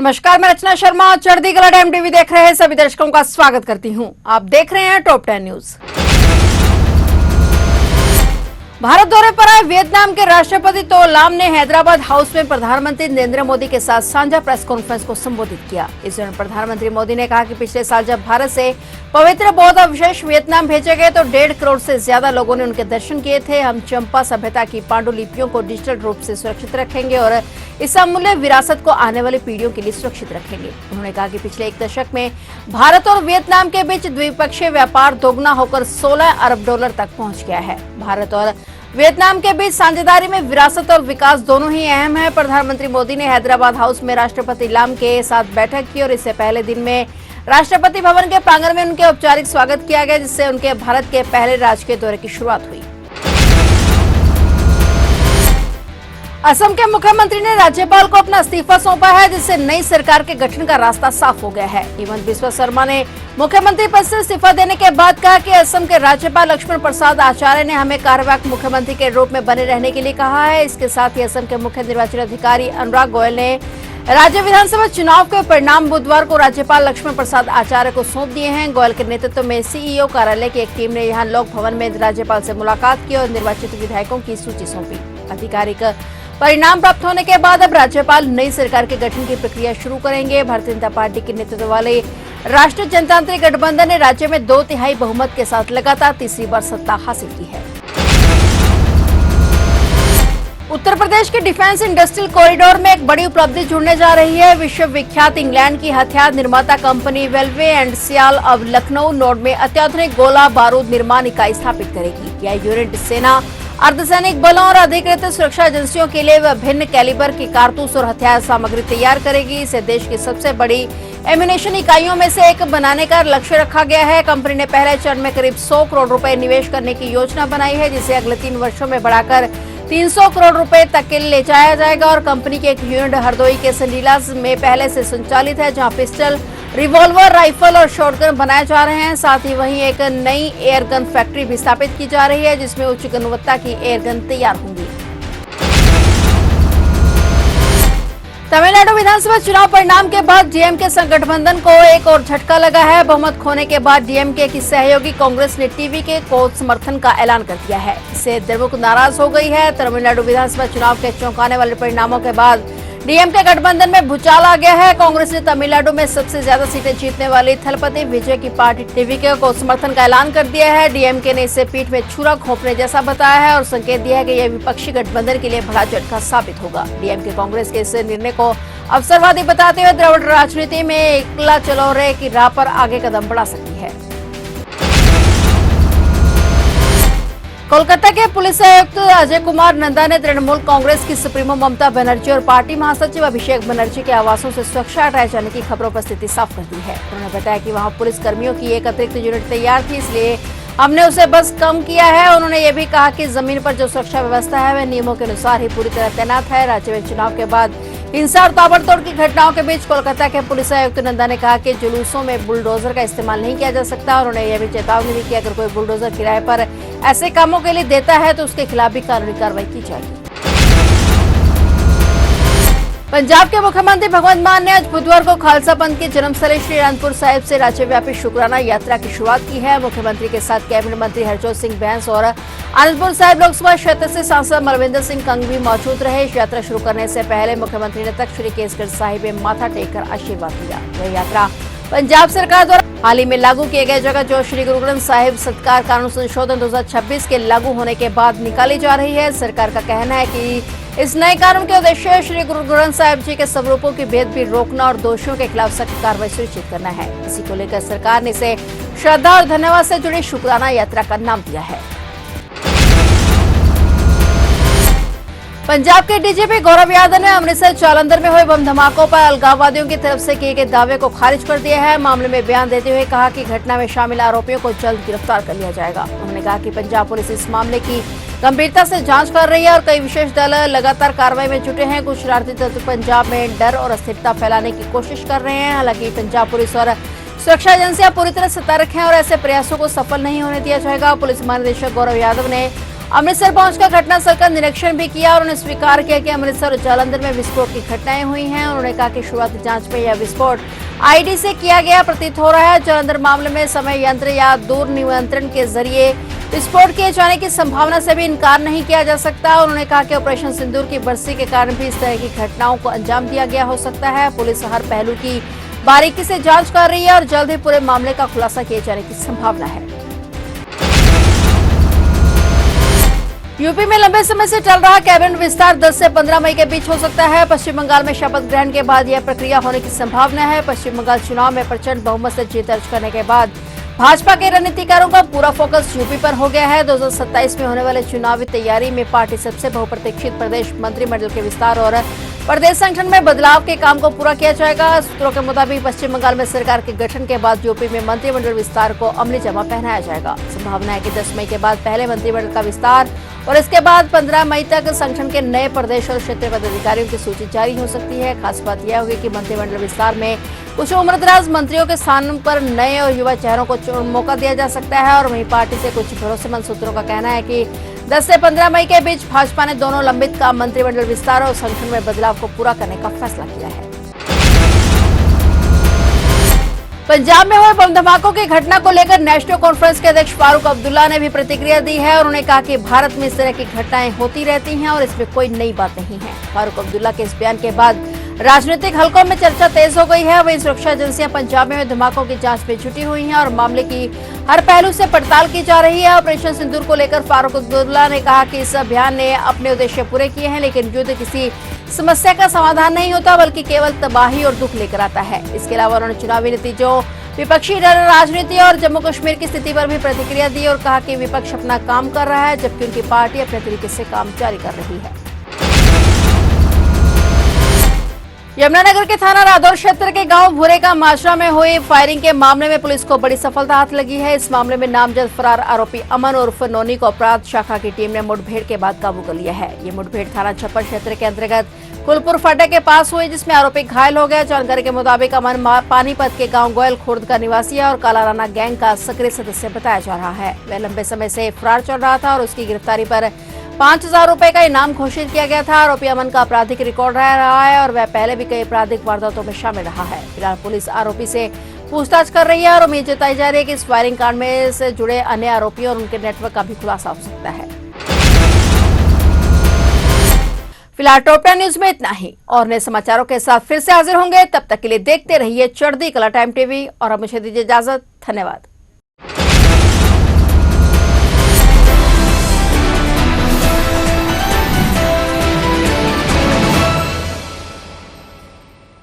नमस्कार, मैं रचना शर्मा। चढ़ती कला टाइम टीवी देख रहे हैं सभी दर्शकों का स्वागत करती हूं। आप देख रहे हैं टॉप 10 न्यूज। भारत दौरे पर आए वियतनाम के राष्ट्रपति तो लाम ने हैदराबाद हाउस में प्रधानमंत्री नरेंद्र मोदी के साथ साझा प्रेस कॉन्फ्रेंस को संबोधित किया। इस दौरान प्रधानमंत्री मोदी ने कहा कि पिछले साल जब भारत से पवित्र बौद्ध अवशेष वियतनाम भेजे गए तो 1.5 करोड़ से ज्यादा लोगों ने उनके दर्शन किए थे। हम चंपा सभ्यता की पांडुलिपियों को डिजिटल रूप से सुरक्षित रखेंगे और इस अमूल्य विरासत को आने वाली पीढ़ियों के लिए सुरक्षित रखेंगे। उन्होंने कहा कि पिछले 1 दशक में भारत और वियतनाम के बीच द्विपक्षीय व्यापार दोगुना होकर $16 अरब तक पहुंच गया है। भारत और वियतनाम के बीच साझेदारी में विरासत और विकास दोनों ही अहम है। प्रधानमंत्री मोदी ने हैदराबाद हाउस में राष्ट्रपति लाम के साथ बैठक की और इससे पहले दिन में राष्ट्रपति भवन के प्रांगण में उनके औपचारिक स्वागत किया गया, जिससे उनके भारत के पहले राजकीय दौरे की शुरुआत हुई। असम के मुख्यमंत्री ने राज्यपाल को अपना इस्तीफा सौंपा है, जिससे नई सरकार के गठन का रास्ता साफ हो गया है। हेमंत बिस्वा शर्मा ने मुख्यमंत्री पद से इस्तीफा देने के बाद कहा कि असम के राज्यपाल लक्ष्मण प्रसाद आचार्य ने हमें कार्यवाहक मुख्यमंत्री के रूप में बने रहने के लिए कहा है। इसके साथ ही असम के मुख्य निर्वाचन अधिकारी अनुराग गोयल ने राज्य विधानसभा चुनाव के परिणाम बुधवार को राज्यपाल लक्ष्मण प्रसाद आचार्य को सौंप दिए हैं। गोयल के नेतृत्व में सीईओ कार्यालय की एक टीम ने यहां लोक भवन में राज्यपाल से मुलाकात की और निर्वाचित विधायकों की सूची सौंपी। आधिकारिक परिणाम प्राप्त होने के बाद अब राज्यपाल नई सरकार के गठन की प्रक्रिया शुरू करेंगे। भारतीय जनता पार्टी के नेतृत्व वाले राष्ट्रीय जनतांत्रिक गठबंधन ने राज्य में 2/3 बहुमत के साथ लगातार तीसरी बार सत्ता हासिल की है। उत्तर प्रदेश के डिफेंस इंडस्ट्रियल कॉरिडोर में एक बड़ी उपलब्धि जुड़ने जा रही है। विश्व विख्यात इंग्लैंड की हथियार निर्माता कंपनी वेल्वे एंड सियाल अब लखनऊ नोड में अत्याधुनिक गोला बारूद निर्माण इकाई स्थापित करेगी। यह यूनिट सेना, अर्धसैनिक बलों और अधिकृत सुरक्षा एजेंसियों के लिए विभिन्न कैलिबर की कारतूस और हथियार सामग्री तैयार करेगी। इसे देश की सबसे बड़ी एम्यूनेशन इकाइयों में से एक बनाने का लक्ष्य रखा गया है। कंपनी ने पहले चरण में करीब 100 करोड़ रुपए निवेश करने की योजना बनाई है, जिसे अगले 3 वर्षों में बढ़ाकर 300 करोड़ रुपए तक के लिए ले जाया जाएगा। और कंपनी की एक यूनिट हरदोई के संडीला में पहले से संचालित है, जहां पिस्टल, रिवॉल्वर, राइफल और शॉटगन बनाए जा रहे हैं। साथ ही वहीं एक नई एयरगन फैक्ट्री भी स्थापित की जा रही है, जिसमें उच्च गुणवत्ता की एयरगन तैयार होंगी। तमिलनाडु विधानसभा चुनाव परिणाम के बाद डीएमके गठबंधन को एक और झटका लगा है। बहुमत खोने के बाद डीएमके की सहयोगी कांग्रेस ने टीवीके को समर्थन का ऐलान कर दिया है। इससे द्रमुक नाराज हो गई है। तमिलनाडु विधानसभा चुनाव के चौंकाने वाले परिणामों के बाद डीएमके गठबंधन में भूचाल आ गया है। कांग्रेस ने तमिलनाडु में सबसे ज्यादा सीटें जीतने वाली थलपति विजय की पार्टी टीवीके को समर्थन का ऐलान कर दिया है। डीएमके ने इसे पीठ में छुरा घोंपने जैसा बताया है और संकेत दिया है कि यह विपक्षी गठबंधन के लिए बड़ा झटका साबित होगा। डीएमके कांग्रेस के इस निर्णय को अवसरवादी बताते हुए द्रविड़ राजनीति में एकला चलो रे की राह पर आगे कदम बढ़ा सकती है। कोलकाता के पुलिस आयुक्त अजय कुमार नंदा ने तृणमूल कांग्रेस की सुप्रीमो ममता बनर्जी और पार्टी महासचिव अभिषेक बनर्जी के आवासों से सुरक्षा हटाए जाने की खबरों पर स्थिति साफ कर दी है। उन्होंने बताया कि वहां पुलिस कर्मियों की एक अतिरिक्त यूनिट तैयार थी, इसलिए हमने उसे बस कम किया है। उन्होंने ये भी कहा कि जमीन पर जो सुरक्षा व्यवस्था है वह नियमों के अनुसार ही पूरी तरह तैनात है। राज्य में चुनाव के बाद हिंसा और ताबड़तोड़ की घटनाओं के बीच कोलकाता के पुलिस आयुक्त नंदा ने कहा कि जुलूसों में बुलडोजर का इस्तेमाल नहीं किया जा सकता। उन्होंने यह भी चेतावनी दी कि अगर कोई बुलडोजर किराए पर ऐसे कामों के लिए देता है तो उसके खिलाफ भी कानूनी कार्रवाई की जाएगी। पंजाब के मुख्यमंत्री भगवंत मान ने आज बुधवार को खालसा पंथ के जन्मस्थल श्री आनंदपुर साहिब से राज्यव्यापी शुक्राना यात्रा की शुरुआत की है। मुख्यमंत्री के साथ कैबिनेट मंत्री हरजोत सिंह बैंस और आनंदपुर साहिब लोकसभा क्षेत्र से सांसद मलविंदर सिंह कंग भी मौजूद रहे। इस यात्रा शुरू करने से पहले मुख्यमंत्री ने तख्त श्री केसगढ़ साहिब में माथा टेककर आशीर्वाद लिया। यह यात्रा पंजाब सरकार द्वारा हाल ही में लागू किए गए जगह जो श्री गुरु ग्रंथ साहिब सत्कार कानून संशोधन 2026 के लागू होने के बाद निकाली जा रही है। सरकार का कहना है कि इस नए कानून के उद्देश्य श्री गुरु ग्रंथ साहिब जी के स्वरूपों की भेदभाव रोकना और दोषियों के खिलाफ सख्त कार्रवाई सुनिश्चित करना है। इसी को लेकर सरकार ने इसे श्रद्धा और धन्यवाद से जुड़ी शुक्राना यात्रा का नाम दिया है। पंजाब के डीजीपी गौरव यादव ने अमृतसर जालंधर में हुए बम धमाकों पर अलगाववादियों की तरफ से किए गए दावे को खारिज कर दिया है। मामले में बयान देते हुए कहा कि घटना में शामिल आरोपियों को जल्द गिरफ्तार कर लिया जाएगा। उन्होंने कहा कि पंजाब पुलिस इस मामले की गंभीरता से जांच कर रही है और कई विशेष दल लगातार कार्रवाई में जुटे हैं। कुछ शरारती तत्व पंजाब में डर और अस्थिरता फैलाने की कोशिश कर रहे हैं। हालांकि पंजाब पुलिस और सुरक्षा एजेंसियां पूरी तरह सतर्क हैं और ऐसे प्रयासों को सफल नहीं होने दिया जाएगा। पुलिस महानिदेशक गौरव यादव ने अमृतसर पहुंचकर घटनास्थल का निरीक्षण भी किया और उन्होंने स्वीकार किया कि अमृतसर और जालंधर में विस्फोट की घटनाएं हुई हैं। उन्होंने कहा कि शुरुआती जांच में यह विस्फोट आईडी से किया गया प्रतीत हो रहा है। जालंधर मामले में समय यंत्र या दूर नियंत्रण के जरिए विस्फोट किए जाने की संभावना से भी इनकार नहीं किया जा सकता। उन्होंने कहा कि ऑपरेशन सिंदूर की बरसी के कारण भी इस तरह की घटनाओं को अंजाम दिया गया हो सकता है। पुलिस हर पहलू की बारीकी से जांच कर रही है और जल्द ही पूरे मामले का खुलासा किए जाने की संभावना है। यूपी में लंबे समय से चल रहा कैबिनेट विस्तार 10 से 15 मई के बीच हो सकता है। पश्चिम बंगाल में शपथ ग्रहण के बाद यह प्रक्रिया होने की संभावना है। पश्चिम बंगाल चुनाव में प्रचंड बहुमत से जीत दर्ज करने के बाद भाजपा के रणनीतिकारों का पूरा फोकस यूपी पर हो गया है। 2027 में होने वाले चुनावी तैयारी में पार्टी सबसे बहुप्रतीक्षित प्रदेश मंत्रिमंडल के विस्तार और प्रदेश संगठन में बदलाव के काम को पूरा किया जाएगा। सूत्रों के मुताबिक पश्चिम बंगाल में सरकार के गठन के बाद यूपी में मंत्रिमंडल विस्तार को अमली जमा पहनाया जाएगा। संभावना है कि 10 मई के बाद पहले मंत्रिमंडल का विस्तार और इसके बाद 15 मई तक संगठन के नए प्रदेश और क्षेत्रीय पदाधिकारियों की सूची जारी हो सकती है। खास बात यह होगी कि मंत्रिमंडल विस्तार में कुछ उम्रदराज मंत्रियों के स्थान पर नए और युवा चेहरों को मौका दिया जा सकता है और वहीं पार्टी से कुछ भरोसेमंद सूत्रों का कहना है कि 10 से 15 मई के बीच भाजपा ने दोनों लंबित का मंत्रिमंडल विस्तार और संगठन में बदलाव को पूरा करने का फैसला किया है। पंजाब में हुए बम धमाकों की घटना को लेकर नेशनल कॉन्फ्रेंस के अध्यक्ष फारूक अब्दुल्ला ने भी प्रतिक्रिया दी है और उन्होंने कहा कि भारत में इस तरह की घटनाएं होती रहती हैं और इसमें कोई नई बात नहीं है। फारूक अब्दुल्ला के इस बयान के बाद राजनीतिक हलकों में चर्चा तेज हो गई है। वहीं सुरक्षा एजेंसियां पंजाब में धमाकों की जांच में जुटी हुई हैं और मामले की हर पहलू से पड़ताल की जा रही है। ऑपरेशन सिंदूर को लेकर फारूक अब्दुल्ला ने कहा कि इस अभियान ने अपने उद्देश्य पूरे किए हैं, लेकिन युद्ध किसी समस्या का समाधान नहीं होता बल्कि केवल तबाही और दुख लेकर आता है। इसके अलावा उन्होंने चुनावी नतीजों, विपक्षी राजनीति और जम्मू कश्मीर की स्थिति पर भी प्रतिक्रिया दी और कहा कि विपक्ष अपना काम कर रहा है जबकि उनकी पार्टी अपने तरीके से काम जारी कर रही है। यमुनानगर के थाना रादौर क्षेत्र के गांव भूरे का माजरा में हुई फायरिंग के मामले में पुलिस को बड़ी सफलता हाथ लगी है। इस मामले में नामजद फरार आरोपी अमन उर्फ नोनी को अपराध शाखा की टीम ने मुठभेड़ के बाद काबू कर लिया है। ये मुठभेड़ थाना छप्पर क्षेत्र के अंतर्गत कुलपुर फाटक के पास हुई जिसमें आरोपी घायल हो गया। जानकारी के मुताबिक अमन पानीपत के गांव गोयल खुर्द का निवासी है और काला राना गैंग का सक्रिय सदस्य बताया जा रहा है। वह लंबे समय से फरार चल रहा था और उसकी गिरफ्तारी पर 5,000 रुपए का इनाम घोषित किया गया था। आरोपी अमन का आपराधिक रिकॉर्ड रहा है और वह पहले भी कई आपराधिक वारदातों में शामिल रहा है। फिलहाल पुलिस आरोपी से पूछताछ कर रही है और उम्मीद जताई जा रही है कि इस फायरिंग कांड में से जुड़े अन्य आरोपियों और उनके नेटवर्क का भी खुलासा हो सकता है। फिलहाल टॉप 10 न्यूज में इतना ही और नए समाचारों के साथ फिर से हाजिर होंगे। तब तक के लिए देखते रहिए चढ़ती कला टाइम टीवी और अब मुझे दीजिए इजाजत। धन्यवाद।